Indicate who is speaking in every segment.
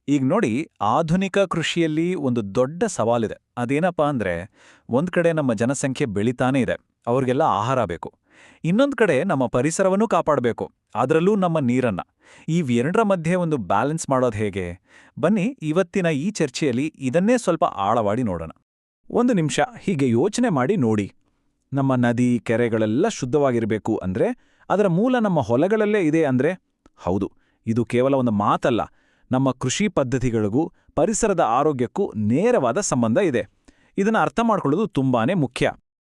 Speaker 1: ಈಗ ನೋಡಿ, ಆಧುನಿಕ ಕೃಷಿಯಲ್ಲಿ ಒಂದು ದೊಡ್ಡ ಸವಾಲಿದೆ. ಅದೇನಪ್ಪಾ ಅಂದ್ರೆ, ಒಂದ್ ಕಡೆ ನಮ್ಮ ಜನಸಂಖ್ಯೆ ಬೆಳಿತಾನೇ ಇದೆ, ಅವ್ರಿಗೆಲ್ಲ ಆಹಾರ ಬೇಕು. ಇನ್ನೊಂದ್ ಕಡೆ ನಮ್ಮ ಪರಿಸರವನ್ನೂ ಕಾಪಾಡಬೇಕು, ಅದರಲ್ಲೂ ನಮ್ಮ ನೀರನ್ನ. ಇವೆರಡರ ಮಧ್ಯೆ ಒಂದು ಬ್ಯಾಲೆನ್ಸ್ ಮಾಡೋದು ಹೇಗೆ? ಬನ್ನಿ, ಇವತ್ತಿನ ಈ ಚರ್ಚೆಯಲ್ಲಿ ಇದನ್ನೇ ಸ್ವಲ್ಪ ಆಳವಾಡಿ ನೋಡೋಣ. ಒಂದು ನಿಮಿಷ ಹೀಗೆ ಯೋಚನೆ ಮಾಡಿ ನೋಡಿ. ನಮ್ಮ ನದಿ, ಕೆರೆಗಳೆಲ್ಲ ಶುದ್ಧವಾಗಿರಬೇಕು ಅಂದ್ರೆ, ಅದರ ಮೂಲ ನಮ್ಮ ಹೊಲಗಳಲ್ಲೇ ಇದೆ ಅಂದ್ರೆ? ಹೌದು, ಇದು ಕೇವಲ ಒಂದು ಮಾತಲ್ಲ. ನಮ್ಮ ಕೃಷಿ ಪದ್ಧತಿಗಳಿಗೂ ಪರಿಸರದ ಆರೋಗ್ಯಕ್ಕೂ ನೇರವಾದ ಸಂಬಂಧ ಇದೆ. ಇದನ್ನು ಅರ್ಥ ಮಾಡ್ಕೊಳ್ಳೋದು ತುಂಬಾನೇ ಮುಖ್ಯ.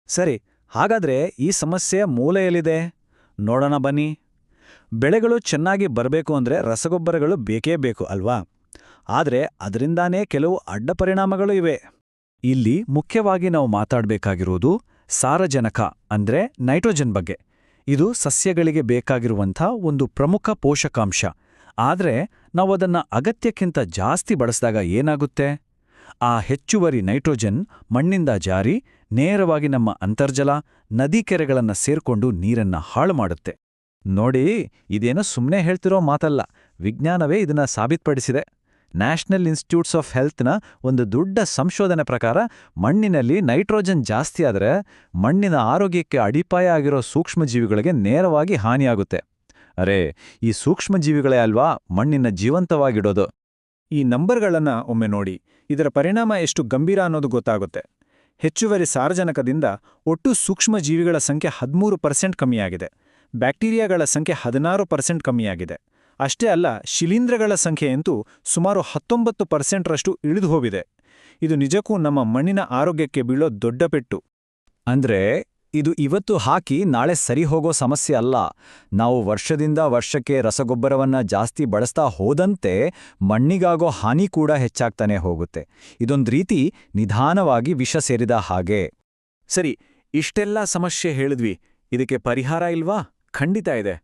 Speaker 1: ಸರಿ, ಹಾಗಾದ್ರೆ ಈ ಸಮಸ್ಯೆಯ ಮೂಲ ಎಲ್ಲಿದೆ? ನೋಡೋಣ ಬನ್ನಿ. ಬೆಳೆಗಳು ಚೆನ್ನಾಗಿ ಬರಬೇಕು ಅಂದ್ರೆ ರಸಗೊಬ್ಬರಗಳು ಬೇಕೇ ಬೇಕು ಅಲ್ವಾ? ಆದರೆ ಅದರಿಂದಾನೇ ಕೆಲವು ಅಡ್ಡ ಪರಿಣಾಮಗಳು ಇವೆ. ಇಲ್ಲಿ ಮುಖ್ಯವಾಗಿ ನಾವು ಮಾತಾಡಬೇಕಾಗಿರುವುದು ಸಾರಜನಕ ಅಂದ್ರೆ ನೈಟ್ರೋಜನ್ ಬಗ್ಗೆ. ಇದು ಸಸ್ಯಗಳಿಗೆ ಬೇಕಾಗಿರುವಂಥ ಒಂದು ಪ್ರಮುಖ ಪೋಷಕಾಂಶ. ಆದರೆ ನಾವದನ್ನ ಅಗತ್ಯಕ್ಕಿಂತ ಜಾಸ್ತಿ ಬಳಸಿದಾಗ ಏನಾಗುತ್ತೆ? ಆ ಹೆಚ್ಚುವರಿ ನೈಟ್ರೋಜನ್ ಮಣ್ಣಿಂದ ಜಾರಿ ನೇರವಾಗಿ ನಮ್ಮ ಅಂತರ್ಜಲ, ನದಿ ಕೆರೆಗಳನ್ನು ಸೇರ್ಕೊಂಡು ನೀರನ್ನ ಹಾಳು ಮಾಡುತ್ತೆ. ನೋಡಿ, ಇದೇನೋ ಸುಮ್ಮನೆ ಹೇಳ್ತಿರೋ ಮಾತಲ್ಲ, ವಿಜ್ಞಾನವೇ ಇದನ್ನ ಸಾಬೀತ್ಪಡಿಸಿದೆ. ನ್ಯಾಷನಲ್ ಇನ್ಸ್ಟಿಟ್ಯೂಟ್ಸ್ ಆಫ್ ಹೆಲ್ತ್ನ ಒಂದು ದೊಡ್ಡ ಸಂಶೋಧನೆ ಪ್ರಕಾರ ಮಣ್ಣಿನಲ್ಲಿ ನೈಟ್ರೋಜನ್ ಜಾಸ್ತಿ ಆದರೆ ಮಣ್ಣಿನ ಆರೋಗ್ಯಕ್ಕೆ ಅಡಿಪಾಯ ಆಗಿರೋ ಸೂಕ್ಷ್ಮಜೀವಿಗಳಿಗೆ ನೇರವಾಗಿ ಹಾನಿಯಾಗುತ್ತೆ. ಅರೆ, ಈ ಸೂಕ್ಷ್ಮಜೀವಿಗಳೇ ಅಲ್ವಾ ಮಣ್ಣಿನ ಜೀವಂತವಾಗಿಡೋದು. ಈ ನಂಬರ್ಗಳನ್ನ ಒಮ್ಮೆ ನೋಡಿ, ಇದರ ಪರಿಣಾಮ ಎಷ್ಟು ಗಂಭೀರ ಅನ್ನೋದು ಗೊತ್ತಾಗುತ್ತೆ. ಹೆಚ್ಚುವರಿ ಸಾರಜನಕದಿಂದ ಒಟ್ಟು ಸೂಕ್ಷ್ಮಜೀವಿಗಳ ಸಂಖ್ಯೆ 13% ಕಮ್ಮಿಯಾಗಿದೆ. ಬ್ಯಾಕ್ಟೀರಿಯಾಗಳ ಸಂಖ್ಯೆ 16% ಕಮ್ಮಿಯಾಗಿದೆ. ಅಷ್ಟೇ ಅಲ್ಲ, ಶಿಲೀಂಧ್ರಗಳ ಸಂಖ್ಯೆಯಂತೂ ಸುಮಾರು 19%ರಷ್ಟು ಇಳಿದು ಹೋಗಿದೆ. ಇದು ನಿಜಕ್ಕೂ ನಮ್ಮ ಮಣ್ಣಿನ ಆರೋಗ್ಯಕ್ಕೆ ಬೀಳೋ ದೊಡ್ಡ ಪೆಟ್ಟು. ಅಂದ್ರೆ ಇದು ಇವತ್ತು ಹಾಕಿ ನಾಳೆ ಸರಿ ಹೋಗೋ ಸಮಸ್ಯೆ ಅಲ್ಲ. ನಾವು ವರ್ಷದಿಂದ ವರ್ಷಕ್ಕೆ ರಸಗೊಬ್ಬರವನ್ನ ಜಾಸ್ತಿ ಬಳಸ್ತಾ ಹೋದಂತೆ ಮಣ್ಣಿಗಾಗೋ ಹಾನಿ ಕೂಡ ಹೆಚ್ಚಾಗ್ತಾನೆ ಹೋಗುತ್ತೆ. ಇದೊಂದು ರೀತಿ ನಿಧಾನವಾಗಿ ವಿಷ ಸೇರಿದ ಹಾಗೆ. ಸರಿ, ಇಷ್ಟೆಲ್ಲ ಸಮಸ್ಯೆ ಹೇಳಿದ್ವಿ, ಇದಕ್ಕೆ ಪರಿಹಾರ ಇಲ್ವಾ? ಖಂಡಿತ ಇದೆ.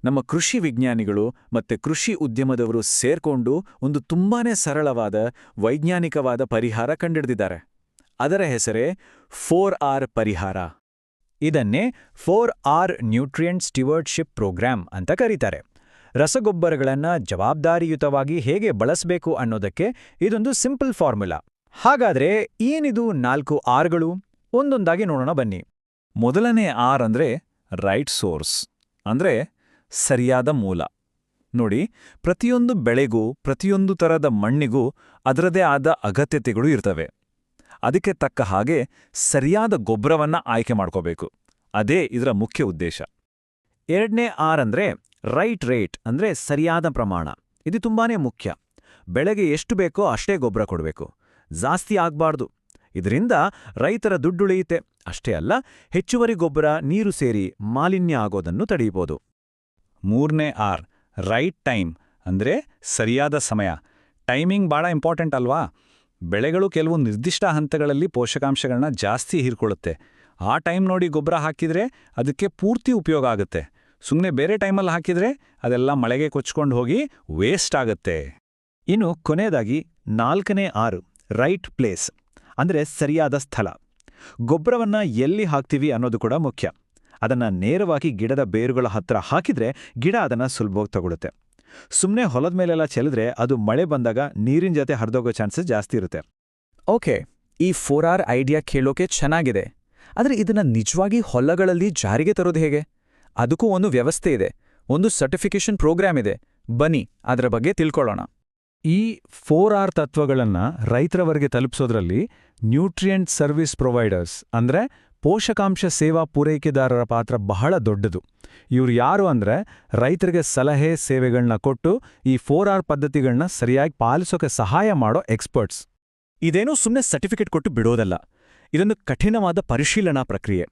Speaker 1: ನಮ್ಮ ಕೃಷಿ ವಿಜ್ಞಾನಿಗಳು ಮತ್ತೆ ಕೃಷಿ ಉದ್ಯಮದವರು ಸೇರ್ಕೊಂಡು ಒಂದು ತುಂಬಾನೇ ಸರಳವಾದ, ವೈಜ್ಞಾನಿಕವಾದ ಪರಿಹಾರ ಕಂಡಿಡ್ದಿದ್ದಾರೆ. ಅದರ ಹೆಸರೇ 4R ಪರಿಹಾರ. ಇದನ್ನೇ 4R ನ್ಯೂಟ್ರಿಯೆಂಟ್ ಸ್ಟಿವರ್ಡ್ಶಿಪ್ ಪ್ರೋಗ್ರಾಂ ಅಂತ ಕರೀತಾರೆ. ರಸಗೊಬ್ಬರಗಳನ್ನು ಜವಾಬ್ದಾರಿಯುತವಾಗಿ ಹೇಗೆ ಬಳಸಬೇಕು ಅನ್ನೋದಕ್ಕೆ ಇದೊಂದು ಸಿಂಪಲ್ ಫಾರ್ಮುಲಾ. ಹಾಗಾದ್ರೆ ಏನಿದು 4 ಆರ್ಗಳು? ಒಂದೊಂದಾಗಿ ನೋಡೋಣ ಬನ್ನಿ. ಮೊದಲನೇ ಆರ್ ಅಂದ್ರೆ ರೈಟ್ ಸೋರ್ಸ್, ಅಂದ್ರೆ ಸರಿಯಾದ ಮೂಲ. ನೋಡಿ, ಪ್ರತಿಯೊಂದು ಬೆಳೆಗೂ ಪ್ರತಿಯೊಂದು ಥರದ ಮಣ್ಣಿಗೂ ಅದರದೇ ಆದ ಅಗತ್ಯತೆಗಳು ಇರ್ತವೆ. ಅದಕ್ಕೆ ತಕ್ಕ ಹಾಗೆ ಸರಿಯಾದ ಗೊಬ್ಬರವನ್ನ ಆಯ್ಕೆ ಮಾಡ್ಕೋಬೇಕು. ಅದೇ ಇದರ ಮುಖ್ಯ ಉದ್ದೇಶ. ಎರಡನೇ ಆರ್ ಅಂದ್ರೆ ರೈಟ್ ರೇಟ್, ಅಂದ್ರೆ ಸರಿಯಾದ ಪ್ರಮಾಣ. ಇದು ತುಂಬಾನೇ ಮುಖ್ಯ. ಬೆಳೆಗೆ ಎಷ್ಟು ಬೇಕೋ ಅಷ್ಟೇ ಗೊಬ್ಬರ ಕೊಡಬೇಕು, ಜಾಸ್ತಿ ಆಗ್ಬಾರ್ದು. ಇದರಿಂದ ರೈತರ ದುಡ್ಡುಳಿಯುತ್ತೆ. ಅಷ್ಟೇ ಅಲ್ಲ, ಹೆಚ್ಚುವರಿ ಗೊಬ್ಬರ ನೀರು ಸೇರಿ ಮಾಲಿನ್ಯ ಆಗೋದನ್ನು ತಡೆಯಬಹುದು. ಮೂರನೇ ಆರ್ ರೈಟ್ ಟೈಮ್, ಅಂದ್ರೆ ಸರಿಯಾದ ಸಮಯ. ಟೈಮಿಂಗ್ ಬಹಳ ಇಂಪಾರ್ಟೆಂಟ್ ಅಲ್ವಾ? ಬೆಳೆಗಳು ಕೆಲವು ನಿರ್ದಿಷ್ಟ ಹಂತಗಳಲ್ಲಿ ಪೋಷಕಾಂಶಗಳನ್ನ ಜಾಸ್ತಿ ಹೀರ್ಕೊಳ್ಳುತ್ತೆ. ಆ ಟೈಮ್ ನೋಡಿ ಗೊಬ್ಬರ ಹಾಕಿದ್ರೆ ಅದಕ್ಕೆ ಪೂರ್ತಿ ಉಪಯೋಗ ಆಗುತ್ತೆ. ಸುಮ್ಮನೆ ಬೇರೆ ಟೈಮಲ್ಲಿ ಹಾಕಿದ್ರೆ ಅದೆಲ್ಲ ಮಳೆಗೆ ಕೊಚ್ಕೊಂಡು ಹೋಗಿ ವೇಸ್ಟ್ ಆಗುತ್ತೆ. ಇನ್ನು ಕೊನೆಯದಾಗಿ 4ನೇ ಆರ್ ರೈಟ್ ಪ್ಲೇಸ್, ಅಂದ್ರೆ ಸರಿಯಾದ ಸ್ಥಳ. ಗೊಬ್ಬರವನ್ನ ಎಲ್ಲಿ ಹಾಕ್ತೀವಿ ಅನ್ನೋದು ಕೂಡ ಮುಖ್ಯ. ಅದನ್ನ ನೇರವಾಗಿ ಗಿಡದ ಬೇರುಗಳ ಹತ್ರ ಹಾಕಿದ್ರೆ ಗಿಡ ಅದನ್ನ ಸುಲಭವಾಗಿ ತಗೊಳುತ್ತೆ. ಸುಮ್ಮನೆ ಹೊಲದ ಮೇಲೆಲ್ಲ ಚೆಲ್ಲಿದ್ರೆ ಅದು ಮಳೆ ಬಂದಾಗ ನೀರಿನ ಜೊತೆ ಹರಿದೋಗೋ ಚಾನ್ಸಸ್ ಜಾಸ್ತಿ ಇರುತ್ತೆ. ಓಕೆ, ಈ 4R ಐಡಿಯಾ ಕೇಳೋಕೆ ಚೆನ್ನಾಗಿದೆ. ಆದರೆ ಇದನ್ನ ನಿಜವಾಗಿ ಹೊಲಗಳಲ್ಲಿ ಜಾರಿಗೆ ತರೋದು ಹೇಗೆ? ಅದಕ್ಕೂ ಒಂದು ವ್ಯವಸ್ಥೆ ಇದೆ, ಒಂದು ಸರ್ಟಿಫಿಕೇಷನ್ ಪ್ರೋಗ್ರಾಮ್ ಇದೆ. ಬನ್ನಿ ಅದರ ಬಗ್ಗೆ ತಿಳ್ಕೊಳ್ಳೋಣ. ಈ 4R ತತ್ವಗಳನ್ನ ರೈತರವರೆಗೆ ತಲುಪಿಸೋದ್ರಲ್ಲಿ ನ್ಯೂಟ್ರಿಯೆಂಟ್ ಸರ್ವಿಸ್ ಪ್ರೊವೈಡರ್ಸ್ ಅಂದ್ರೆ ಪೋಷಕಾಂಶ ಸೇವಾ ಪೂರೈಕೆದಾರರ ಪಾತ್ರ ಬಹಳ ದೊಡ್ಡದು. ಇವ್ರು ಯಾರು ಅಂದ್ರೆ ರೈತರಿಗೆ ಸಲಹೆ ಸೇವೆಗಳನ್ನ ಕೊಟ್ಟು ಈ 4R ಪದ್ಧತಿಗಳನ್ನ ಸರಿಯಾಗಿ ಪಾಲಿಸೋಕೆ ಸಹಾಯ ಮಾಡೋ ಎಕ್ಸ್ಪರ್ಟ್ಸ್. ಇದೇನೂ ಸುಮ್ಮನೆ ಸರ್ಟಿಫಿಕೇಟ್ ಕೊಟ್ಟು ಬಿಡೋದಲ್ಲ, ಇದೊಂದು ಕಠಿಣವಾದ ಪರಿಶೀಲನಾ ಪ್ರಕ್ರಿಯೆ.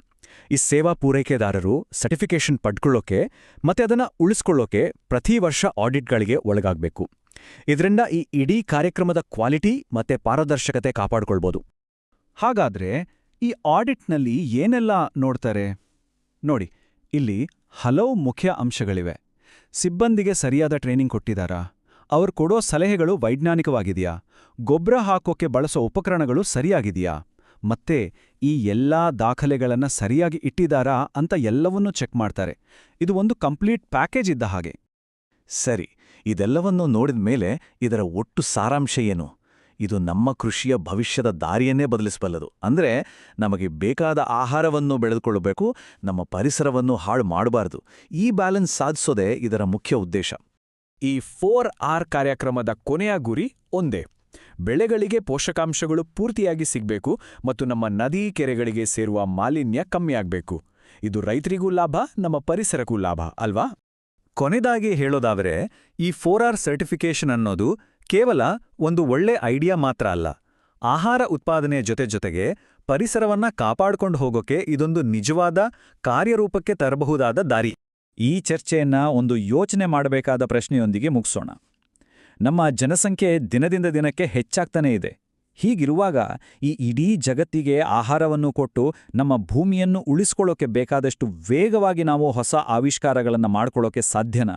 Speaker 1: ಈ ಸೇವಾ ಪೂರೈಕೆದಾರರು ಸರ್ಟಿಫಿಕೇಷನ್ ಪಡ್ಕೊಳ್ಳೋಕೆ ಮತ್ತೆ ಅದನ್ನ ಉಳಿಸ್ಕೊಳ್ಳೋಕೆ ಪ್ರತಿ ವರ್ಷ ಆಡಿಟ್ಗಳಿಗೆ ಒಳಗಾಗಬೇಕು. ಇದರಿಂದ ಈ ಇಡೀ ಕಾರ್ಯಕ್ರಮದ ಕ್ವಾಲಿಟಿ ಮತ್ತೆ ಪಾರದರ್ಶಕತೆ ಕಾಪಾಡ್ಕೊಳ್ಬೋದು. ಹಾಗಾದ್ರೆ ಈ ಆಡಿಟ್ನಲ್ಲಿ ಏನೆಲ್ಲ ನೋಡ್ತಾರೆ? ನೋಡಿ, ಇಲ್ಲಿ ಹಲವು ಮುಖ್ಯ ಅಂಶಗಳಿವೆ. ಸಿಬ್ಬಂದಿಗೆ ಸರಿಯಾದ ಟ್ರೈನಿಂಗ್ ಕೊಟ್ಟಿದ್ದಾರಾ? ಅವ್ರು ಕೊಡೋ ಸಲಹೆಗಳು ವೈಜ್ಞಾನಿಕವಾಗಿದೆಯಾ? ಗೊಬ್ಬರ ಹಾಕೋಕೆ ಬಳಸೋ ಉಪಕರಣಗಳು ಸರಿಯಾಗಿದೆಯಾ? ಮತ್ತೆ ಈ ಎಲ್ಲಾ ದಾಖಲೆಗಳನ್ನ ಸರಿಯಾಗಿ ಇಟ್ಟಿದ್ದಾರಾ ಅಂತ ಎಲ್ಲವನ್ನೂ ಚೆಕ್ ಮಾಡ್ತಾರೆ. ಇದು ಒಂದು ಕಂಪ್ಲೀಟ್ ಪ್ಯಾಕೇಜ್ ಇದ್ದ ಹಾಗೆ. ಸರಿ, ಇದೆಲ್ಲವನ್ನೂ ನೋಡಿದ ಮೇಲೆ ಇದರ ಒಟ್ಟು ಸಾರಾಂಶ ಏನು? ಇದು ನಮ್ಮ ಕೃಷಿಯ ಭವಿಷ್ಯದ ದಾರಿಯನ್ನೇ ಬದಲಿಸಬಲ್ಲದು. ಅಂದ್ರೆ ನಮಗೆ ಬೇಕಾದ ಆಹಾರವನ್ನು ಬೆಳೆದುಕೊಳ್ಳಬೇಕು, ನಮ್ಮ ಪರಿಸರವನ್ನು ಹಾಳು ಮಾಡಬಾರದು. ಈ ಬ್ಯಾಲೆನ್ಸ್ ಸಾಧಿಸೋದೇ ಇದರ ಮುಖ್ಯ ಉದ್ದೇಶ.
Speaker 2: ಈ 4R ಕಾರ್ಯಕ್ರಮದ ಕೊನೆಯ ಗುರಿ ಒಂದೇ: ಬೆಳೆಗಳಿಗೆ ಪೋಷಕಾಂಶಗಳು ಪೂರ್ತಿಯಾಗಿ ಸಿಗಬೇಕು ಮತ್ತು ನಮ್ಮ ನದಿ ಕೆರೆಗಳಿಗೆ ಸೇರುವ ಮಾಲಿನ್ಯ ಕಮ್ಮಿಯಾಗಬೇಕು. ಇದು ರೈತರಿಗೂ ಲಾಭ, ನಮ್ಮ ಪರಿಸರಕ್ಕೂ ಲಾಭ ಅಲ್ವಾ?
Speaker 1: ಕೊನೆದಾಗಿ ಹೇಳೋದಾದರೆ, ಈ 4R ಸರ್ಟಿಫಿಕೇಶನ್ ಅನ್ನೋದು ಕೇವಲ ಒಂದು ಒಳ್ಳೆ ಐಡಿಯಾ ಮಾತ್ರ ಅಲ್ಲ. ಆಹಾರ ಉತ್ಪಾದನೆಯ ಜೊತೆಗೆ ಪರಿಸರವನ್ನ ಕಾಪಾಡ್ಕೊಂಡು ಹೋಗೋಕೆ ಇದೊಂದು ನಿಜವಾದ ಕಾರ್ಯರೂಪಕ್ಕೆ ತರಬಹುದಾದ ದಾರಿ. ಈ ಚರ್ಚೆಯನ್ನ ಒಂದು ಯೋಚನೆ ಮಾಡಬೇಕಾದ ಪ್ರಶ್ನೆಯೊಂದಿಗೆ ಮುಗಿಸೋಣ. ನಮ್ಮ ಜನಸಂಖ್ಯೆ ದಿನದಿಂದ ದಿನಕ್ಕೆ ಹೆಚ್ಚಾಗ್ತಾನೇ ಇದೆ. ಹೀಗಿರುವಾಗ ಈ ಇಡೀ ಜಗತ್ತಿಗೆ ಆಹಾರವನ್ನು ಕೊಟ್ಟು ನಮ್ಮ ಭೂಮಿಯನ್ನು ಉಳಿಸ್ಕೊಳ್ಳೋಕೆ ಬೇಕಾದಷ್ಟು ವೇಗವಾಗಿ ನಾವು ಹೊಸ ಆವಿಷ್ಕಾರಗಳನ್ನು ಮಾಡ್ಕೊಳ್ಳೋಕೆ ಸಾಧ್ಯನಾ?